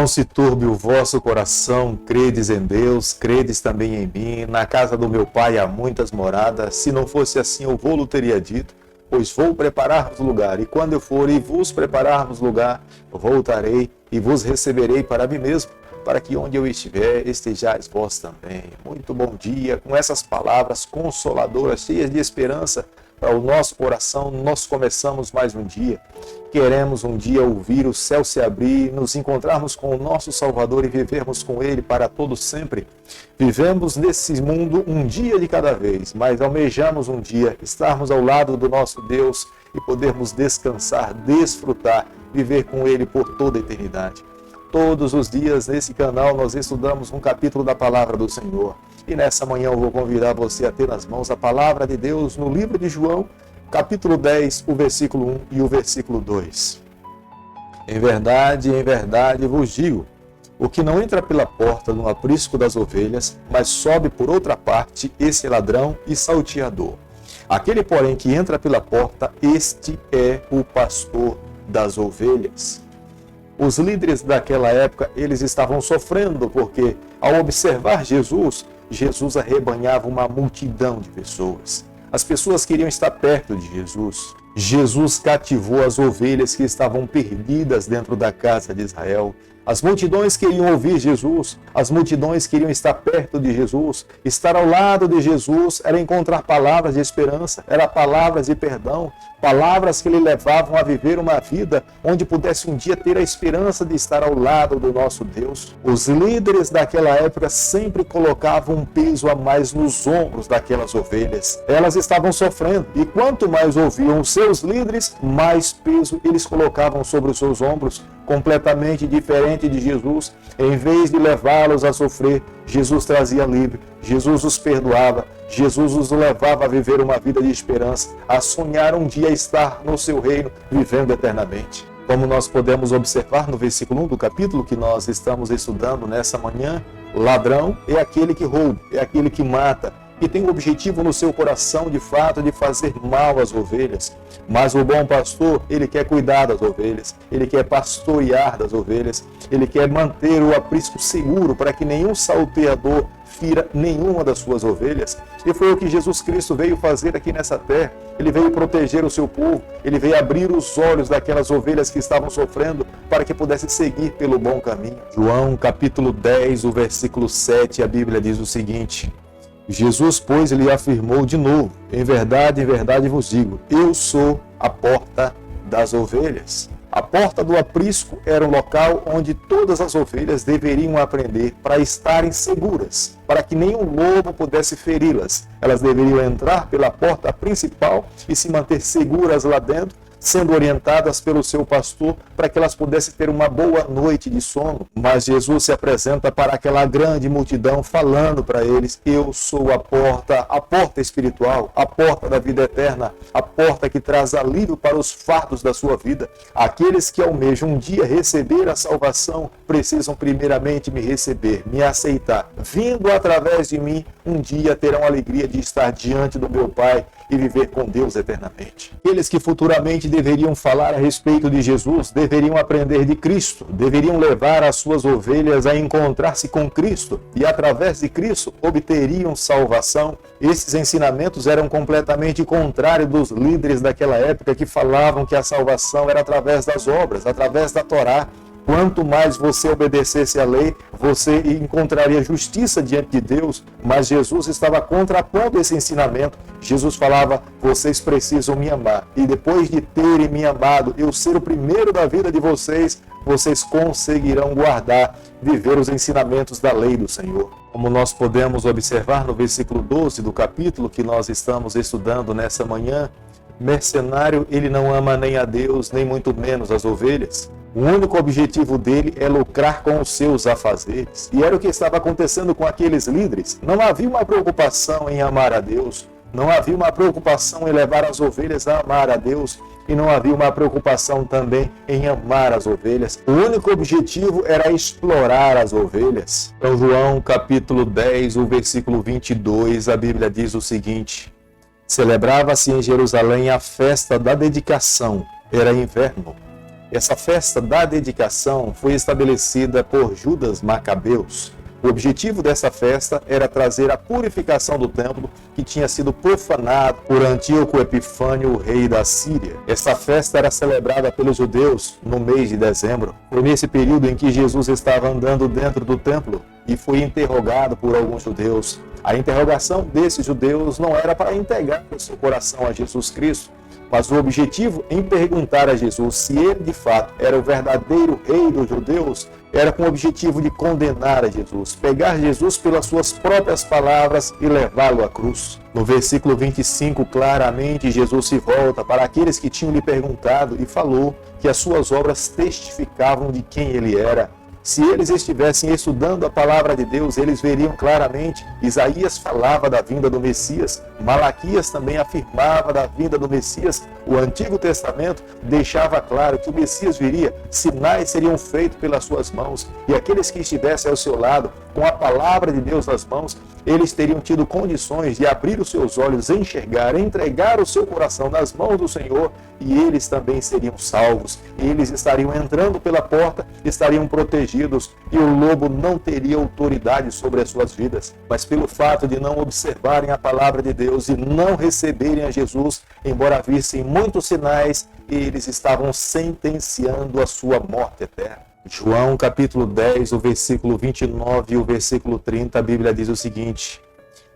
Não se turbe o vosso coração, credes em Deus, credes também em mim. Na casa do meu pai há muitas moradas. Se não fosse assim, eu vou-lo teria dito, pois vou preparar-vos lugar. E quando eu for e vos preparar-vos lugar, voltarei e vos receberei para mim mesmo, para que onde eu estiver, estejais vós também. Muito bom dia, com essas palavras consoladoras, cheias de esperança para o nosso coração. Nós começamos mais um dia. Queremos um dia ouvir o céu se abrir, nos encontrarmos com o nosso Salvador e vivermos com Ele para todo sempre. Vivemos nesse mundo um dia de cada vez, mas almejamos um dia estarmos ao lado do nosso Deus e podermos descansar, desfrutar, viver com Ele por toda a eternidade. Todos os dias nesse canal nós estudamos um capítulo da Palavra do Senhor. E nessa manhã eu vou convidar você a ter nas mãos a Palavra de Deus no livro de João, capítulo 10, o versículo 1 e o versículo 2. Em verdade vos digo, o que não entra pela porta no aprisco das ovelhas, mas sobe por outra parte, esse é ladrão e salteador. Aquele, porém, que entra pela porta, este é o pastor das ovelhas. Os líderes daquela época, eles estavam sofrendo porque, ao observar Jesus arrebanhava uma multidão de pessoas. As pessoas queriam estar perto de Jesus. Jesus cativou as ovelhas que estavam perdidas dentro da casa de Israel. As multidões queriam ouvir Jesus, as multidões queriam estar perto de Jesus. Estar ao lado de Jesus era encontrar palavras de esperança, era palavras de perdão, palavras que lhe levavam a viver uma vida onde pudesse um dia ter a esperança de estar ao lado do nosso Deus. Os líderes daquela época sempre colocavam um peso a mais nos ombros daquelas ovelhas. Elas estavam sofrendo e quanto mais ouviam os seus líderes, mais peso eles colocavam sobre os seus ombros. Completamente diferente de Jesus, em vez de levá-los a sofrer, Jesus trazia alívio, Jesus os perdoava, Jesus os levava a viver uma vida de esperança, a sonhar um dia estar no seu reino, vivendo eternamente. Como nós podemos observar no versículo 1 do capítulo que nós estamos estudando nessa manhã, ladrão é aquele que rouba, é aquele que mata, que tem o objetivo no seu coração, de fato, de fazer mal às ovelhas. Mas o bom pastor, ele quer cuidar das ovelhas, ele quer pastorear das ovelhas, ele quer manter o aprisco seguro para que nenhum salteador fira nenhuma das suas ovelhas. E foi o que Jesus Cristo veio fazer aqui nessa terra. Ele veio proteger o seu povo, ele veio abrir os olhos daquelas ovelhas que estavam sofrendo para que pudessem seguir pelo bom caminho. João capítulo 10, o versículo 7, a Bíblia diz o seguinte: Jesus, pois, lhe afirmou de novo, em verdade vos digo, eu sou a porta das ovelhas. A porta do aprisco era um local onde todas as ovelhas deveriam aprender para estarem seguras, para que nenhum lobo pudesse feri-las. Elas deveriam entrar pela porta principal e se manter seguras lá dentro, sendo orientadas pelo seu pastor para que elas pudessem ter uma boa noite de sono. Mas Jesus se apresenta para aquela grande multidão falando para eles: eu sou a porta espiritual, a porta da vida eterna, a porta que traz alívio para os fardos da sua vida. Aqueles que almejam um dia receber a salvação precisam primeiramente me receber, me aceitar. Vindo através de mim, um dia terão a alegria de estar diante do meu Pai e viver com Deus eternamente. Aqueles que futuramente deveriam falar a respeito de Jesus, deveriam aprender de Cristo, deveriam levar as suas ovelhas a encontrar-se com Cristo e através de Cristo obteriam salvação. Esses ensinamentos eram completamente contrários dos líderes daquela época que falavam que a salvação era através das obras, através da Torá. Quanto mais você obedecesse à lei, você encontraria justiça diante de Deus, mas Jesus estava contrapondo esse ensinamento. Jesus falava: vocês precisam me amar, e depois de terem me amado, eu ser o primeiro da vida de vocês, vocês conseguirão guardar, viver os ensinamentos da lei do Senhor. Como nós podemos observar no versículo 12 do capítulo que nós estamos estudando nessa manhã, mercenário, ele não ama nem a Deus, nem muito menos as ovelhas. O único objetivo dele é lucrar com os seus afazeres. E era o que estava acontecendo com aqueles líderes. Não havia uma preocupação em amar a Deus, não havia uma preocupação em levar as ovelhas a amar a Deus, e não havia uma preocupação também em amar as ovelhas. O único objetivo era explorar as ovelhas. Então, João capítulo 10, o versículo 22, a Bíblia diz o seguinte: celebrava-se em Jerusalém a festa da dedicação. Era inverno. Essa festa da dedicação foi estabelecida por Judas Macabeus. O objetivo dessa festa era trazer a purificação do templo que tinha sido profanado por Antíoco Epifânio, o rei da Síria. Essa festa era celebrada pelos judeus no mês de dezembro. Foi nesse período em que Jesus estava andando dentro do templo e foi interrogado por alguns judeus. A interrogação desses judeus não era para entregar o seu coração a Jesus Cristo, mas o objetivo em perguntar a Jesus se ele de fato era o verdadeiro rei dos judeus era com o objetivo de condenar a Jesus, pegar Jesus pelas suas próprias palavras e levá-lo à cruz. No versículo 25, claramente, Jesus se volta para aqueles que tinham lhe perguntado e falou que as suas obras testificavam de quem ele era. Se eles estivessem estudando a palavra de Deus, eles veriam claramente. Isaías falava da vinda do Messias, Malaquias também afirmava da vinda do Messias. O Antigo Testamento deixava claro que o Messias viria, sinais seriam feitos pelas suas mãos, e aqueles que estivessem ao seu lado, com a palavra de Deus nas mãos, eles teriam tido condições de abrir os seus olhos, enxergar, entregar o seu coração nas mãos do Senhor, e eles também seriam salvos. Eles estariam entrando pela porta, estariam protegidos, e o lobo não teria autoridade sobre as suas vidas. Mas pelo fato de não observarem a palavra de Deus e não receberem a Jesus, embora vissem muitos sinais, eles estavam sentenciando a sua morte eterna. João capítulo 10, o versículo 29 e o versículo 30, a Bíblia diz o seguinte: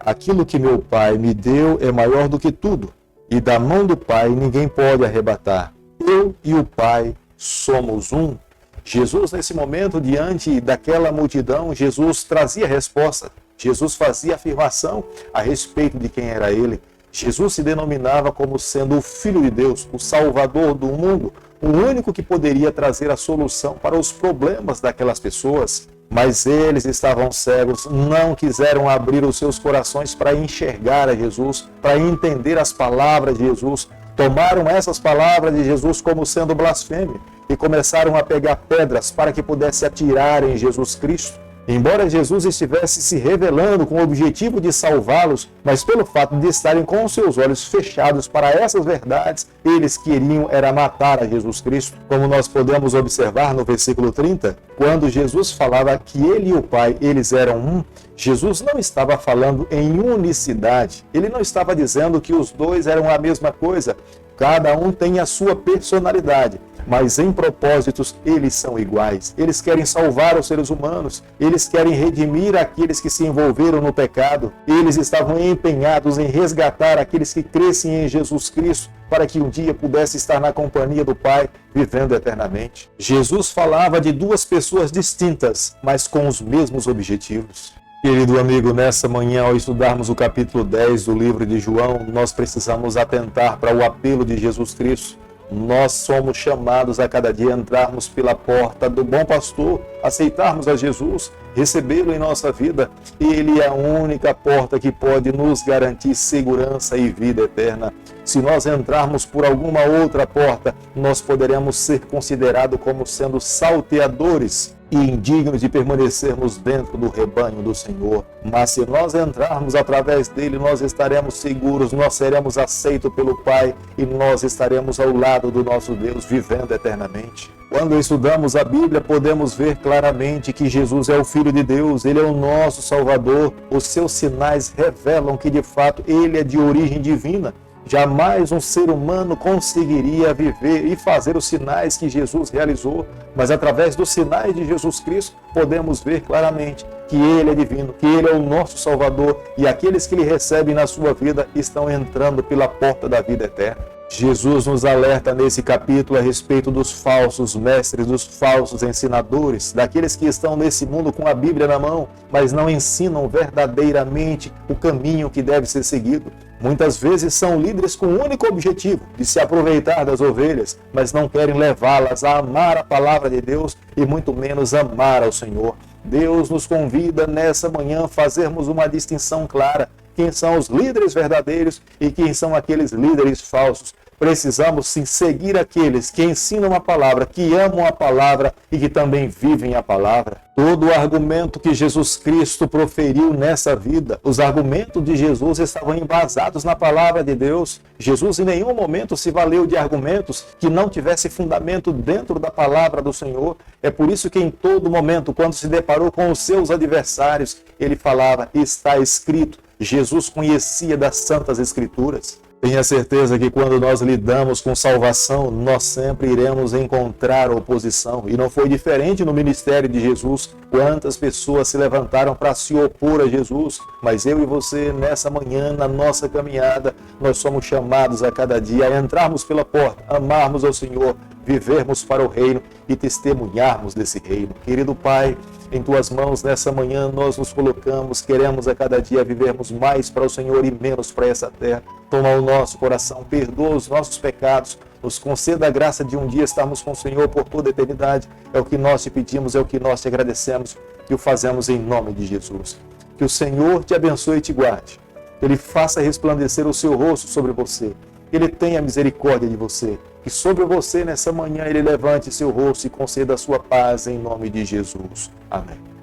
aquilo que meu Pai me deu é maior do que tudo, e da mão do Pai ninguém pode arrebatar. Eu e o Pai somos um. Jesus, nesse momento, diante daquela multidão, Jesus trazia resposta. Jesus fazia afirmação a respeito de quem era ele. Jesus se denominava como sendo o Filho de Deus, o Salvador do mundo, o único que poderia trazer a solução para os problemas daquelas pessoas. Mas eles estavam cegos, não quiseram abrir os seus corações para enxergar a Jesus, para entender as palavras de Jesus. Tomaram essas palavras de Jesus como sendo blasfêmia e começaram a pegar pedras para que pudesse atirar em Jesus Cristo. Embora Jesus estivesse se revelando com o objetivo de salvá-los, mas pelo fato de estarem com os seus olhos fechados para essas verdades, eles queriam era matar a Jesus Cristo. Como nós podemos observar no versículo 30, quando Jesus falava que ele e o Pai, eles eram um, Jesus não estava falando em unicidade. Ele não estava dizendo que os dois eram a mesma coisa. Cada um tem a sua personalidade, mas em propósitos eles são iguais. Eles querem salvar os seres humanos, eles querem redimir aqueles que se envolveram no pecado. Eles estavam empenhados em resgatar aqueles que crescem em Jesus Cristo, para que um dia pudesse estar na companhia do Pai, vivendo eternamente. Jesus falava de duas pessoas distintas, mas com os mesmos objetivos. Querido amigo, nessa manhã, ao estudarmos o capítulo 10 do livro de João, nós precisamos atentar para o apelo de Jesus Cristo. Nós somos chamados a cada dia entrarmos pela porta do bom pastor, aceitarmos a Jesus, recebê-lo em nossa vida. Ele é a única porta que pode nos garantir segurança e vida eterna. Se nós entrarmos por alguma outra porta, nós poderemos ser considerados como sendo salteadores e indignos de permanecermos dentro do rebanho do Senhor. Mas se nós entrarmos através dele, nós estaremos seguros, nós seremos aceitos pelo Pai e nós estaremos ao lado do nosso Deus, vivendo eternamente. Quando estudamos a Bíblia, podemos ver claramente que Jesus é o Filho de Deus, ele é o nosso Salvador. Os seus sinais revelam que, de fato, ele é de origem divina. Jamais um ser humano conseguiria viver e fazer os sinais que Jesus realizou, mas através dos sinais de Jesus Cristo podemos ver claramente que ele é divino, que ele é o nosso Salvador e aqueles que ele recebem na sua vida estão entrando pela porta da vida eterna. Jesus nos alerta nesse capítulo a respeito dos falsos mestres, dos falsos ensinadores, daqueles que estão nesse mundo com a Bíblia na mão, mas não ensinam verdadeiramente o caminho que deve ser seguido. Muitas vezes são líderes com o único objetivo de se aproveitar das ovelhas, mas não querem levá-las a amar a palavra de Deus e muito menos amar ao Senhor. Deus nos convida nessa manhã a fazermos uma distinção clara. Quem são os líderes verdadeiros e quem são aqueles líderes falsos. precisamos sim seguir aqueles que ensinam a palavra, que amam a palavra e que também vivem a palavra. Todo o argumento que Jesus Cristo proferiu nessa vida, os argumentos de Jesus estavam embasados na palavra de Deus. Jesus em nenhum momento se valeu de argumentos que não tivesse fundamento dentro da palavra do Senhor. É por isso que em todo momento, quando se deparou com os seus adversários, ele falava, está escrito. Jesus conhecia das Santas Escrituras. Tenha certeza que quando nós lidamos com salvação, nós sempre iremos encontrar oposição. E não foi diferente no ministério de Jesus. Quantas pessoas se levantaram para se opor a Jesus. Mas eu e você, nessa manhã, na nossa caminhada, nós somos chamados a cada dia a entrarmos pela porta, amarmos ao Senhor, vivermos para o reino e testemunharmos desse reino. Querido Pai, em Tuas mãos nessa manhã nós nos colocamos, queremos a cada dia vivermos mais para o Senhor e menos para essa terra. Toma o nosso coração, perdoa os nossos pecados, nos conceda a graça de um dia estarmos com o Senhor por toda a eternidade. É o que nós te pedimos, é o que nós te agradecemos e o fazemos em nome de Jesus. Que o Senhor te abençoe e te guarde. Que Ele faça resplandecer o seu rosto sobre você. Que Ele tenha misericórdia de você. Que sobre você nessa manhã Ele levante seu rosto e conceda a sua paz em nome de Jesus. Amém.